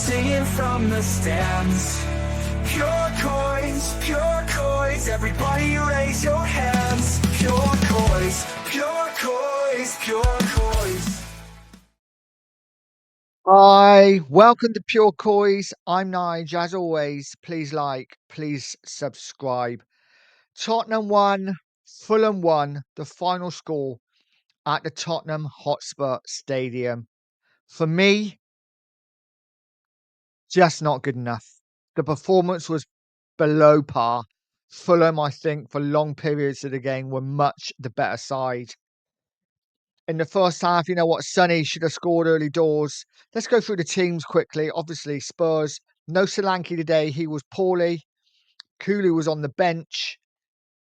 singing from the stands. Pure coys, everybody raise your hands. Pure coys, pure coys, pure coys. Hi, welcome to Pure Coys. I'm Nige. As always, please like, please subscribe. Tottenham won, Fulham won, the final score at the Tottenham Hotspur Stadium. For me, just not good enough. The performance was below par. Fulham, I think, for long periods of the game, were much the better side. In the first half, you know what? Sonny should have scored early doors. Let's go through the teams quickly. Obviously, Spurs, no Solanke today. He was poorly. Kulu was on the bench.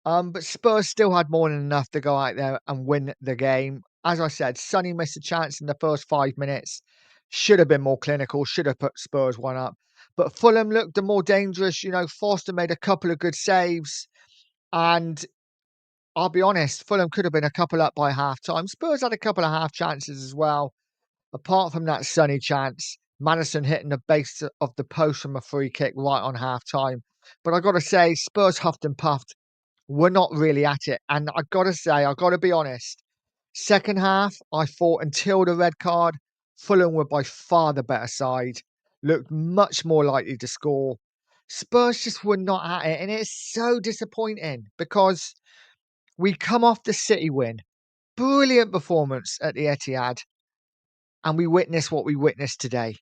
But Spurs still had more than enough to go out there and win the game. As I said, Sonny missed a chance in the first 5 minutes. Should have been more clinical. Should have put Spurs one up. But Fulham looked the more dangerous. You know, Foster made a couple of good saves. And I'll be honest, Fulham could have been a couple up by half time. Spurs had a couple of half chances as well. Apart from that Sonny chance, Madison hitting the base of the post from a free kick right on half time. But I got to say, Spurs huffed and puffed. We're not really at it. And I got to say, I got to be honest. Second half, I thought until the red card, Fulham were by far the better side. Looked much more likely to score. Spurs just were not at it. And it's so disappointing because we come off the City win. Brilliant performance at the Etihad. And we witnessed what we witnessed today.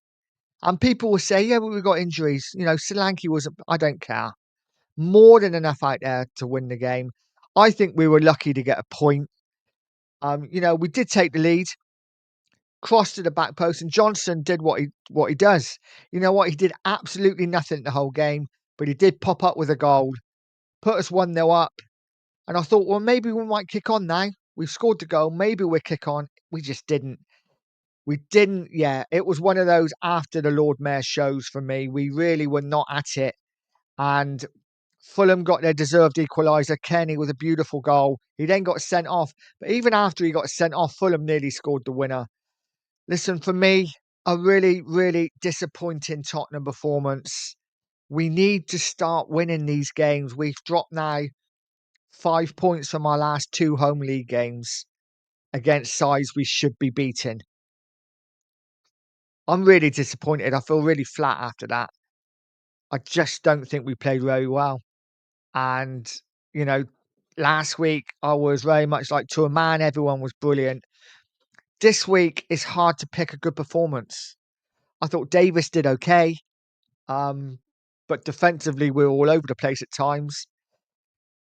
And people will say, yeah, but we got injuries. You know, Solanke was, I don't care. More than enough out there to win the game. I think we were lucky to get a point. You know, we did take the lead, crossed to the back post, and Johnson did what he does. You know what? He did absolutely nothing the whole game, but he did pop up with a goal, put us 1-0 up. And I thought, well, maybe we might kick on now. We've scored the goal. Maybe we'll kick on. We just didn't. We didn't, yeah. It was one of those after the Lord Mayor shows for me. We really were not at it. And Fulham got their deserved equaliser. Kenny with a beautiful goal. He then got sent off. But even after he got sent off, Fulham nearly scored the winner. Listen, for me, a really, really disappointing Tottenham performance. We need to start winning these games. We've dropped now 5 points from our last 2 home league games against sides we should be beating. I'm really disappointed. I feel really flat after that. I just don't think we played very well. And, you know, last week I was very much like to a man, everyone was brilliant. This week it's hard to pick a good performance. I thought Davis did okay. But defensively we were all over the place at times.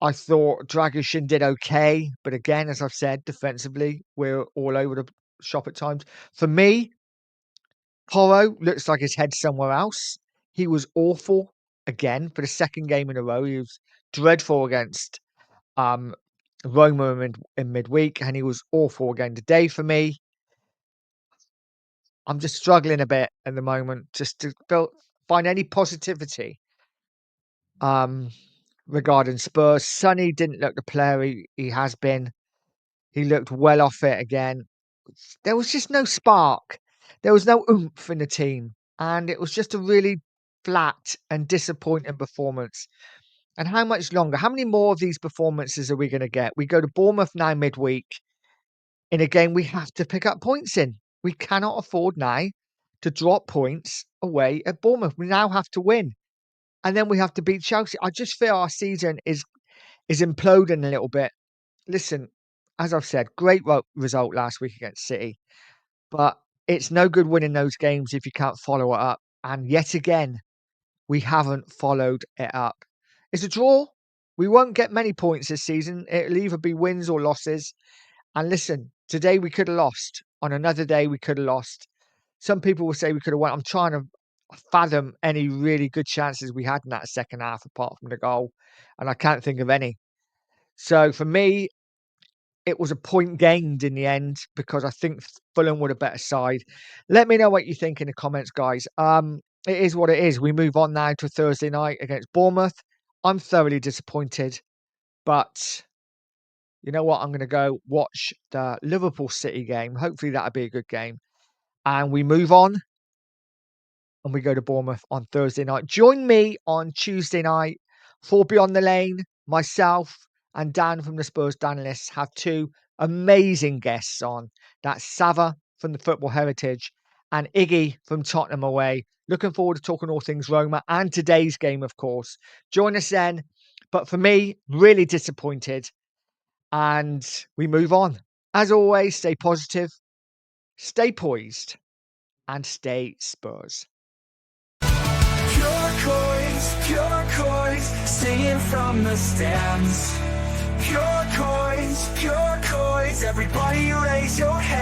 I thought Dragoshin did okay, but again, as I've said, defensively we're all over the shop at times. For me, Porro looks like his head's somewhere else. He was awful again for the second game in a row. He was dreadful against um, Roma in midweek, and he was awful again today for me. I'm just struggling a bit at the moment just to find any positivity um, regarding Spurs. Sonny didn't look the player he has been. He looked well off it again. There was just no spark. There was no oomph in the team. And it was just a really flat and disappointing performance. And how much longer? How many more of these performances are we going to get? We go to Bournemouth now midweek in a game we have to pick up points in. We cannot afford now to drop points away at Bournemouth. We now have to win. And then we have to beat Chelsea. I just feel our season is imploding a little bit. Listen, as I've said, great result last week against City. But it's no good winning those games if you can't follow it up. And yet again, we haven't followed it up. It's a draw. We won't get many points this season. It'll either be wins or losses. And listen, today we could have lost. On another day, we could have lost. Some people will say we could have won. I'm trying to fathom any really good chances we had in that second half apart from the goal. And I can't think of any. So for me, it was a point gained in the end because I think Fulham were a better side. Let me know what you think in the comments, guys. It is what it is. We move on now to Thursday night against Bournemouth. I'm thoroughly disappointed, but you know what? I'm going to go watch the Liverpool City game. Hopefully that'll be a good game. And we move on and we go to Bournemouth on Thursday night. Join me on Tuesday night for Beyond the Lane. Myself and Dan from the Spurs Danlists have two amazing guests on. That's Sava from the Football Heritage and Iggy from Tottenham Away. Looking forward to talking all things Roma and today's game, of course. Join us then. But for me, really disappointed. And we move on. As always, stay positive, stay poised, and stay Spurs. Pure coins, singing from the stands. Pure coins, everybody raise your hands.